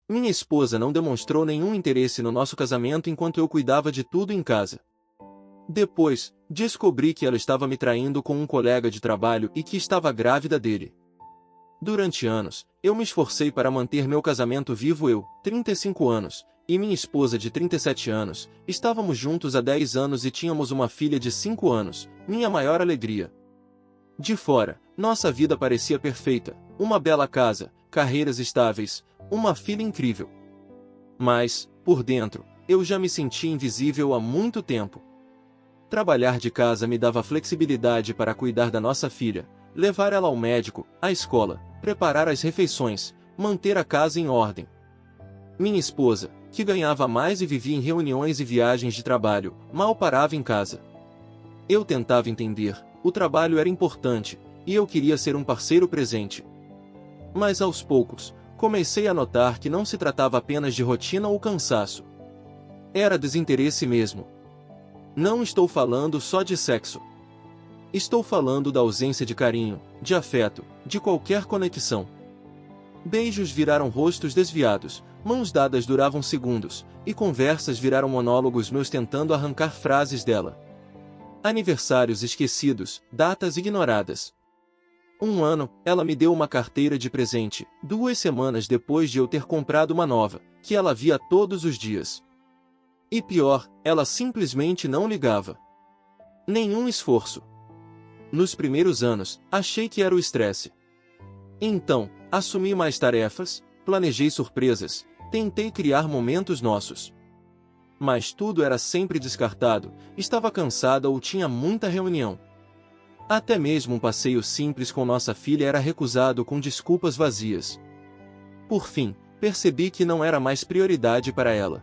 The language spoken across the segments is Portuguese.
Minha esposa não demonstrou nenhum interesse no nosso casamento enquanto eu cuidava de tudo em casa. Depois, descobri que ela estava me traindo com um colega de trabalho e que estava grávida dele. Durante anos, eu me esforcei para manter meu casamento vivo. Eu, 35 anos, e minha esposa de 37 anos, estávamos juntos há 10 anos e tínhamos uma filha de 5 anos, minha maior alegria. De fora, nossa vida parecia perfeita, uma bela casa, carreiras estáveis, uma filha incrível. Mas, por dentro, eu já me sentia invisível há muito tempo. Trabalhar de casa me dava flexibilidade para cuidar da nossa filha, levar ela ao médico, à escola, preparar as refeições, manter a casa em ordem. Minha esposa, que ganhava mais e vivia em reuniões e viagens de trabalho, mal parava em casa. Eu tentava entender, o trabalho era importante, e eu queria ser um parceiro presente. Mas aos poucos, comecei a notar que não se tratava apenas de rotina ou cansaço. Era desinteresse mesmo. Não estou falando só de sexo. Estou falando da ausência de carinho, de afeto, de qualquer conexão. Beijos viraram rostos desviados, mãos dadas duravam segundos, e conversas viraram monólogos meus tentando arrancar frases dela. Aniversários esquecidos, datas ignoradas. Um ano, ela me deu uma carteira de presente, 2 semanas depois de eu ter comprado uma nova, que ela via todos os dias. E pior, ela simplesmente não ligava. Nenhum esforço. Nos primeiros anos, achei que era o estresse. Então, assumi mais tarefas, planejei surpresas, tentei criar momentos nossos. Mas tudo era sempre descartado, estava cansada ou tinha muita reunião. Até mesmo um passeio simples com nossa filha era recusado com desculpas vazias. Por fim, percebi que não era mais prioridade para ela.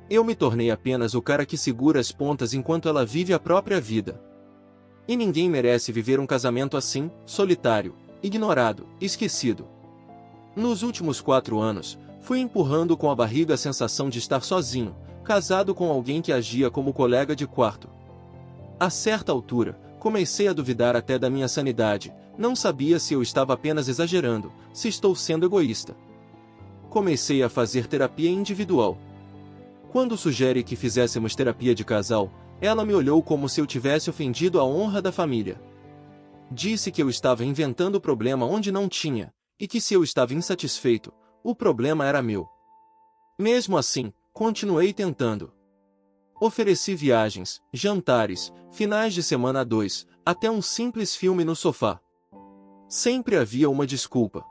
Eu me tornei apenas o cara que segura as pontas enquanto ela vive a própria vida. E ninguém merece viver um casamento assim, solitário, ignorado, esquecido. Nos últimos 4 anos, fui empurrando com a barriga a sensação de estar sozinho, casado com alguém que agia como colega de quarto. A certa altura, comecei a duvidar até da minha sanidade, não sabia se eu estava apenas exagerando, se estou sendo egoísta. Comecei a fazer terapia individual. Quando sugere que fizéssemos terapia de casal, ela me olhou como se eu tivesse ofendido a honra da família. Disse que eu estava inventando problema onde não tinha, e que se eu estava insatisfeito, o problema era meu. Mesmo assim, continuei tentando. Ofereci viagens, jantares, finais de semana a 2, até um simples filme no sofá. Sempre havia uma desculpa.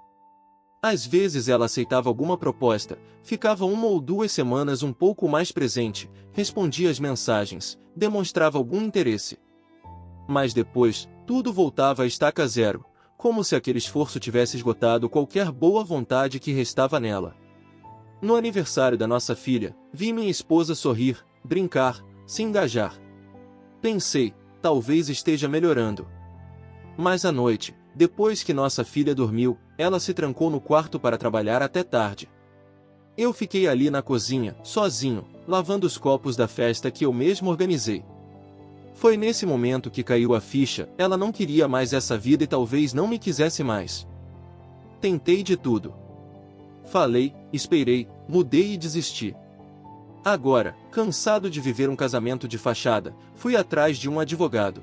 Às vezes ela aceitava alguma proposta, ficava 1 ou 2 semanas um pouco mais presente, respondia às mensagens, demonstrava algum interesse. Mas depois, tudo voltava a estaca zero, como se aquele esforço tivesse esgotado qualquer boa vontade que restava nela. No aniversário da nossa filha, vi minha esposa sorrir, brincar, se engajar. Pensei, talvez esteja melhorando. Mas à noite, depois que nossa filha dormiu, ela se trancou no quarto para trabalhar até tarde. Eu fiquei ali na cozinha, sozinho, lavando os copos da festa que eu mesmo organizei. Foi nesse momento que caiu a ficha, ela não queria mais essa vida e talvez não me quisesse mais. Tentei de tudo. Falei, esperei, mudei e desisti. Agora, cansado de viver um casamento de fachada, fui atrás de um advogado.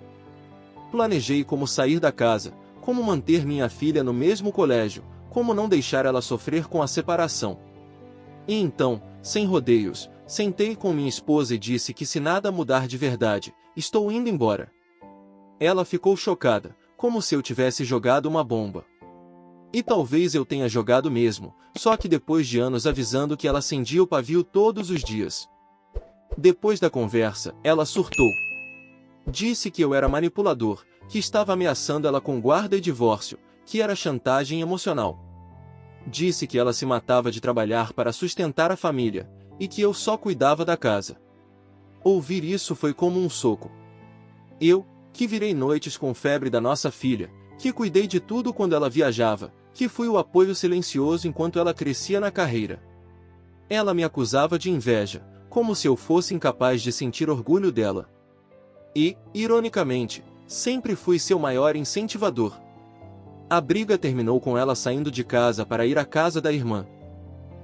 Planejei como sair da casa, como manter minha filha no mesmo colégio, como não deixar ela sofrer com a separação. E então, sem rodeios, sentei com minha esposa e disse que se nada mudar de verdade, estou indo embora. Ela ficou chocada, como se eu tivesse jogado uma bomba. E talvez eu tenha jogado mesmo, só que depois de anos avisando que ela acendia o pavio todos os dias. Depois da conversa, ela surtou. Disse que eu era manipulador, que estava ameaçando ela com guarda e divórcio, que era chantagem emocional. Disse que ela se matava de trabalhar para sustentar a família, e que eu só cuidava da casa. Ouvir isso foi como um soco. Eu, que virei noites com febre da nossa filha, que cuidei de tudo quando ela viajava, que fui o apoio silencioso enquanto ela crescia na carreira. Ela me acusava de inveja, como se eu fosse incapaz de sentir orgulho dela. E, ironicamente, sempre fui seu maior incentivador. A briga terminou com ela saindo de casa para ir à casa da irmã.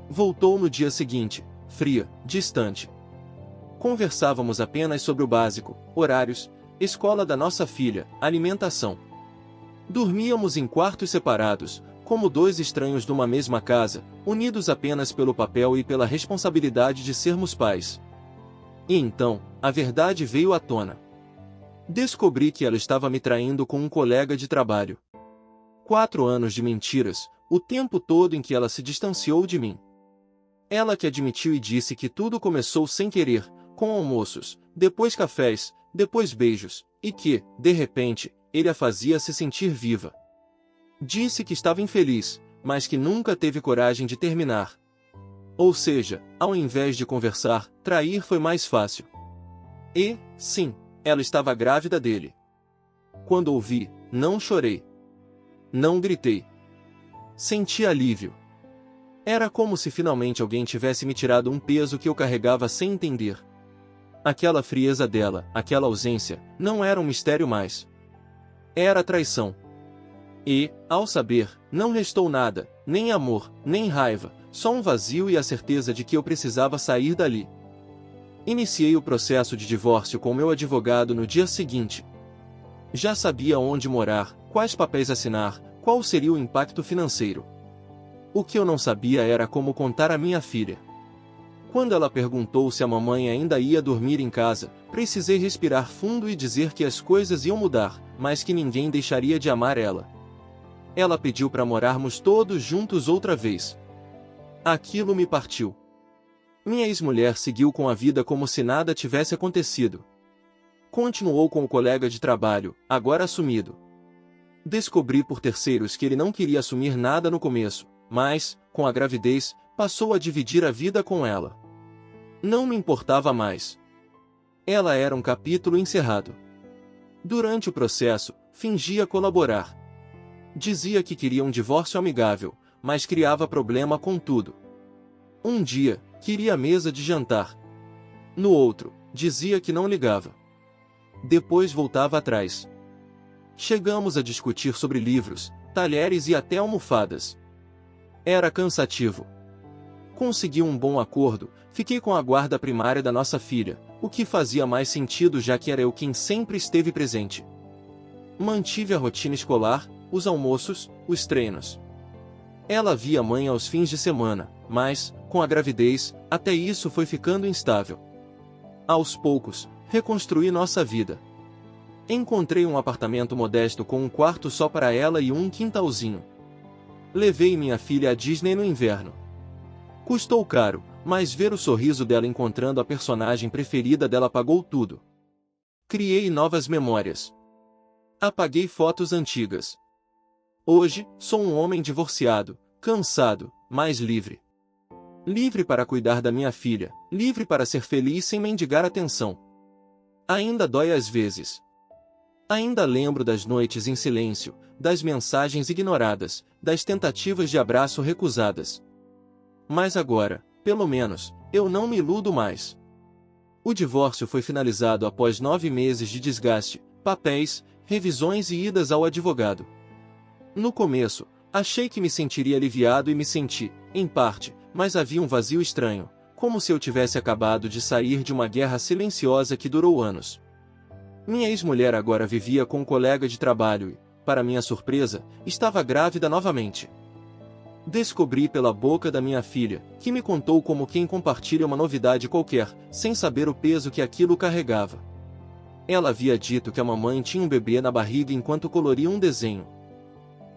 Voltou no dia seguinte, fria, distante. Conversávamos apenas sobre o básico, horários, escola da nossa filha, alimentação. Dormíamos em quartos separados, como dois estranhos numa mesma casa, unidos apenas pelo papel e pela responsabilidade de sermos pais. E então, a verdade veio à tona. Descobri que ela estava me traindo com um colega de trabalho. 4 anos de mentiras, o tempo todo em que ela se distanciou de mim. Ela que admitiu e disse que tudo começou sem querer, com almoços, depois cafés, depois beijos, e que, de repente, ele a fazia se sentir viva. Disse que estava infeliz, mas que nunca teve coragem de terminar. Ou seja, ao invés de conversar, trair foi mais fácil. E, sim, ela estava grávida dele. Quando ouvi, não chorei. Não gritei. Senti alívio. Era como se finalmente alguém tivesse me tirado um peso que eu carregava sem entender. Aquela frieza dela, aquela ausência, não era um mistério mais. Era traição. E, ao saber, não restou nada, nem amor, nem raiva, só um vazio e a certeza de que eu precisava sair dali. Iniciei o processo de divórcio com meu advogado no dia seguinte. Já sabia onde morar, quais papéis assinar, qual seria o impacto financeiro. O que eu não sabia era como contar à minha filha. Quando ela perguntou se a mamãe ainda ia dormir em casa, precisei respirar fundo e dizer que as coisas iam mudar, mas que ninguém deixaria de amar ela. Ela pediu para morarmos todos juntos outra vez. Aquilo me partiu. Minha ex-mulher seguiu com a vida como se nada tivesse acontecido. Continuou com o colega de trabalho, agora assumido. Descobri por terceiros que ele não queria assumir nada no começo, mas, com a gravidez, passou a dividir a vida com ela. Não me importava mais. Ela era um capítulo encerrado. Durante o processo, fingia colaborar. Dizia que queria um divórcio amigável, mas criava problema com tudo. Um dia, queria mesa de jantar. No outro, dizia que não ligava. Depois voltava atrás. Chegamos a discutir sobre livros, talheres e até almofadas. Era cansativo. Consegui um bom acordo, fiquei com a guarda primária da nossa filha, o que fazia mais sentido já que era eu quem sempre esteve presente. Mantive a rotina escolar, os almoços, os treinos. Ela via a mãe aos fins de semana, mas, com a gravidez, até isso foi ficando instável. Aos poucos, reconstruí nossa vida. Encontrei um apartamento modesto com um quarto só para ela e um quintalzinho. Levei minha filha à Disney no inverno. Custou caro, mas ver o sorriso dela encontrando a personagem preferida dela pagou tudo. Criei novas memórias. Apaguei fotos antigas. Hoje, sou um homem divorciado, cansado, mas livre. Livre para cuidar da minha filha, livre para ser feliz sem mendigar atenção. Ainda dói às vezes. Ainda lembro das noites em silêncio, das mensagens ignoradas, das tentativas de abraço recusadas. Mas agora, pelo menos, eu não me iludo mais. O divórcio foi finalizado após 9 meses de desgaste, papéis, revisões e idas ao advogado. No começo, achei que me sentiria aliviado e me senti, em parte, mas havia um vazio estranho, como se eu tivesse acabado de sair de uma guerra silenciosa que durou anos. Minha ex-mulher agora vivia com um colega de trabalho e, para minha surpresa, estava grávida novamente. Descobri pela boca da minha filha, que me contou como quem compartilha uma novidade qualquer, sem saber o peso que aquilo carregava. Ela havia dito que a mamãe tinha um bebê na barriga enquanto coloria um desenho.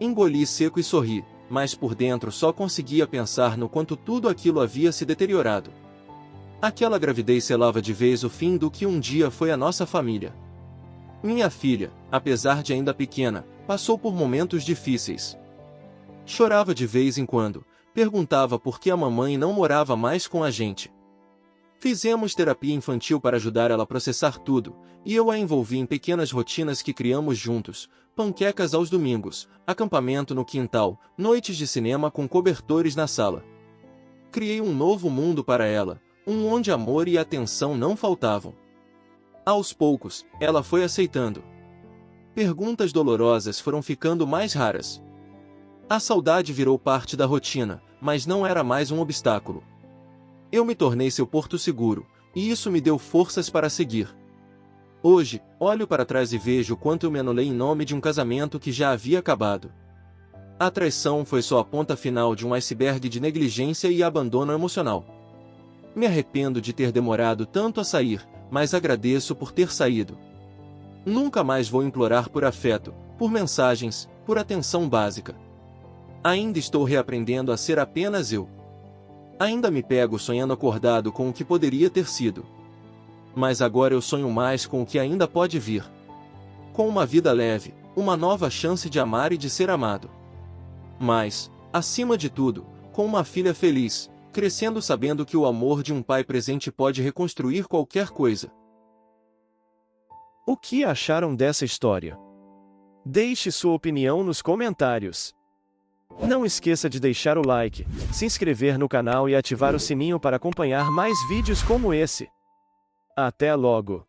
Engoli seco e sorri, mas por dentro só conseguia pensar no quanto tudo aquilo havia se deteriorado. Aquela gravidez selava de vez o fim do que um dia foi a nossa família. Minha filha, apesar de ainda pequena, passou por momentos difíceis. Chorava de vez em quando, perguntava por que a mamãe não morava mais com a gente. Fizemos terapia infantil para ajudar ela a processar tudo, e eu a envolvi em pequenas rotinas que criamos juntos, panquecas aos domingos, acampamento no quintal, noites de cinema com cobertores na sala. Criei um novo mundo para ela, um onde amor e atenção não faltavam. Aos poucos, ela foi aceitando. Perguntas dolorosas foram ficando mais raras. A saudade virou parte da rotina, mas não era mais um obstáculo. Eu me tornei seu porto seguro, e isso me deu forças para seguir. Hoje, olho para trás e vejo o quanto eu me anulei em nome de um casamento que já havia acabado. A traição foi só a ponta final de um iceberg de negligência e abandono emocional. Me arrependo de ter demorado tanto a sair, mas agradeço por ter saído. Nunca mais vou implorar por afeto, por mensagens, por atenção básica. Ainda estou reaprendendo a ser apenas eu. Ainda me pego sonhando acordado com o que poderia ter sido. Mas agora eu sonho mais com o que ainda pode vir. Com uma vida leve, uma nova chance de amar e de ser amado. Mas, acima de tudo, com uma filha feliz, crescendo sabendo que o amor de um pai presente pode reconstruir qualquer coisa. O que acharam dessa história? Deixe sua opinião nos comentários. Não esqueça de deixar o like, se inscrever no canal e ativar o sininho para acompanhar mais vídeos como esse. Até logo!